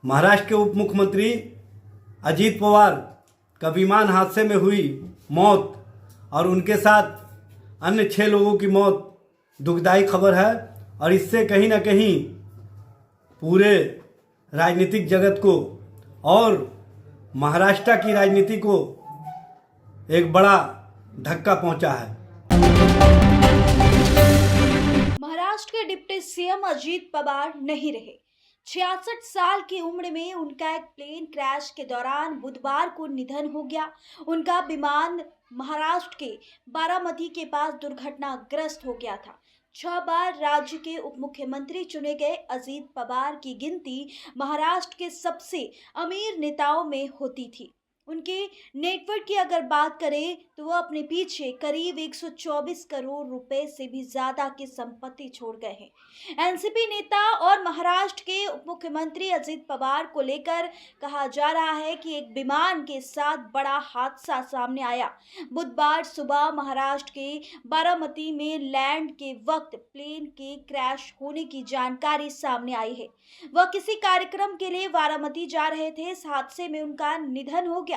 महाराष्ट्र के उप मुख्यमंत्री अजीत पवार का विमान हादसे में हुई मौत और उनके साथ अन्य 6 लोगों की मौत दुखदायी खबर है और इससे कहीं ना कहीं पूरे राजनीतिक जगत को और महाराष्ट्र की राजनीति को एक बड़ा धक्का पहुंचा है। महाराष्ट्र के डिप्टी सीएम अजीत पवार नहीं रहे। 66 साल की उम्र में उनका एक प्लेन क्रैश के दौरान बुधवार को निधन हो गया। उनका विमान महाराष्ट्र के बारामती के पास दुर्घटनाग्रस्त हो गया था। 6 बार राज्य के उप मुख्यमंत्री चुने गए अजीत पवार की गिनती महाराष्ट्र के सबसे अमीर नेताओं में होती थी। उनके नेटवर्क की अगर बात करें तो वो अपने पीछे करीब 124 करोड़ रुपए से भी ज्यादा की संपत्ति छोड़ गए हैं। एनसीपी नेता और महाराष्ट्र के उप मुख्यमंत्री अजीत पवार को लेकर कहा जा रहा है कि एक विमान के साथ बड़ा हादसा सामने आया। बुधवार सुबह महाराष्ट्र के बारामती में लैंड के वक्त प्लेन के क्रैश होने की जानकारी सामने आई है। वह किसी कार्यक्रम के लिए बारामती जा रहे थे। इस हादसे में उनका निधन हो गया।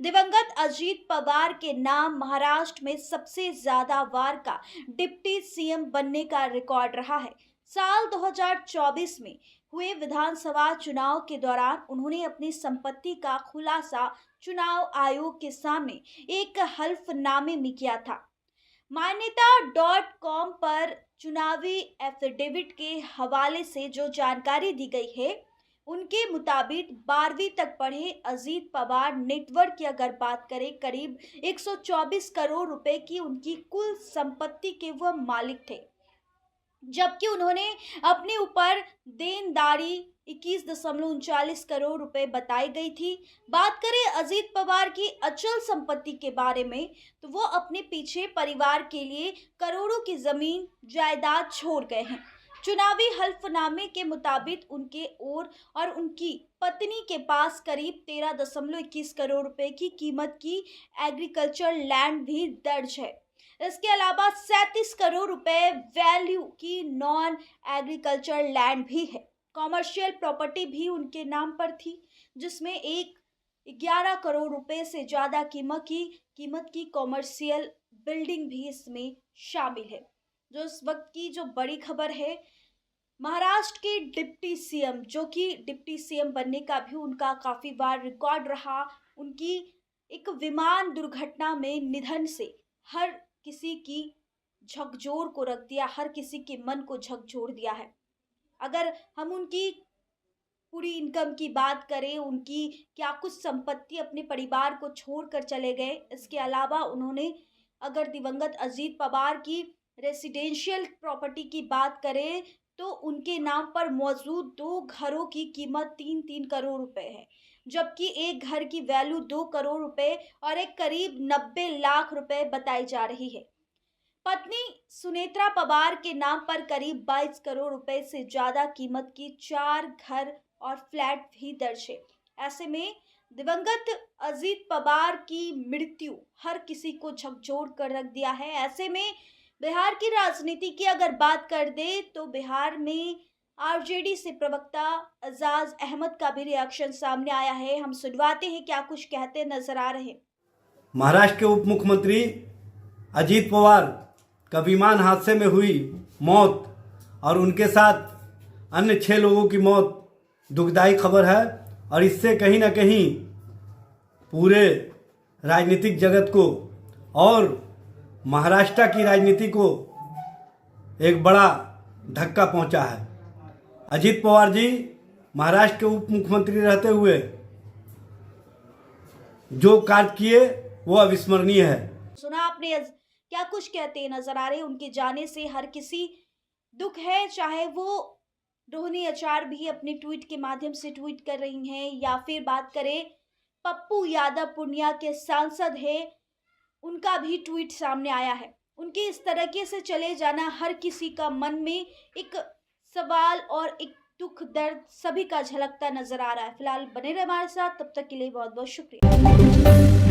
दिवंगत अजीत पवार के नाम महाराष्ट्र में सबसे ज्यादा बार का डिप्टी सीएम बनने का रिकॉर्ड रहा है। साल 2024 में हुए विधानसभा चुनाव के दौरान उन्होंने अपनी संपत्ति का खुलासा चुनाव आयोग के सामने एक हल्फनामे में किया था। मान्यता.com पर चुनावी एफिडेविट के हवाले से जो जानकारी दी गई है उनके मुताबिक 12वीं तक पढ़े अजीत पवार नेटवर्क की अगर बात करें करीब 124 करोड़ रुपए की उनकी कुल संपत्ति के वह मालिक थे, जबकि उन्होंने अपने ऊपर देनदारी 21.39 करोड़ रुपए बताई गई थी। बात करें अजीत पवार की अचल संपत्ति के बारे में तो वो अपने पीछे परिवार के लिए करोड़ों की जमीन जायदाद छोड़ गए हैं। चुनावी हल्फनामे के मुताबिक उनके और उनकी पत्नी के पास करीब 13.21 करोड़ रुपए की कीमत की एग्रीकल्चर लैंड भी दर्ज है। इसके अलावा 37 करोड़ रुपए वैल्यू की नॉन एग्रीकल्चर लैंड भी है। कॉमर्शियल प्रॉपर्टी भी उनके नाम पर थी, जिसमें 11 करोड़ रुपए से ज्यादा कीमत की कॉमर्शियल बिल्डिंग भी इसमें शामिल है। जो इस वक्त की जो बड़ी खबर है, महाराष्ट्र के डिप्टी सीएम जो कि डिप्टी सीएम बनने का भी उनका काफी बार रिकॉर्ड रहा, उनकी एक विमान दुर्घटना में निधन से हर किसी की झकझोर को रख दिया, हर किसी के मन को झकझोर दिया है। अगर हम उनकी पूरी इनकम की बात करें, उनकी क्या कुछ संपत्ति अपने परिवार को छोड़कर चले गए। इसके अलावा उन्होंने अगर दिवंगत अजीत पवार की रेसिडेंशियल प्रॉपर्टी की बात करें तो उनके नाम पर मौजूद 2 घरों की कीमत 3-3 करोड़ रुपए है, जबकि एक घर की वैल्यू 2 करोड़ रुपए और एक करीब 90 लाख रुपए बताई जा रही है। पत्नी सुनेत्रा पवार के नाम पर करीब 22 करोड़ रुपए से ज्यादा कीमत की 4 घर और फ्लैट भी दर्ज है। ऐसे में दिवंगत अजीत पवार की मृत्यु हर किसी को झकझोर कर रख दिया है। ऐसे में बिहार की राजनीति की अगर बात कर दे तो बिहार में आरजेडी से प्रवक्ता एजाज अहमद का भी रिएक्शन सामने आया है। हम सुनवाते हैं क्या कुछ कहते नजर आ रहे हैं। महाराष्ट्र के उप मुख्यमंत्री अजीत पवार का विमान हादसे में हुई मौत और उनके साथ अन्य 6 लोगों की मौत दुखदायी खबर है और इससे कहीं ना कहीं पूरे राजनीतिक जगत को और महाराष्ट्र की राजनीति को एक बड़ा धक्का पहुंचा है। अजीत पवार जी महाराष्ट्र के उप मुख्यमंत्री रहते हुए जो कार्य किए वो अविस्मरणीय है। सुना आपने क्या कुछ कहते नजर आ रहे। उनके जाने से हर किसी दुख है, चाहे वो रोहिणी आचार्य भी अपने ट्वीट के माध्यम से ट्वीट कर रही हैं या फिर बात करें पप्पू यादव पूर्णिया के सांसद हैं, उनका भी ट्वीट सामने आया है। उनके इस तरीके से चले जाना हर किसी का मन में एक सवाल और एक दुख दर्द सभी का झलकता नजर आ रहा है। फिलहाल बने रहे हमारे साथ, तब तक के लिए बहुत बहुत शुक्रिया।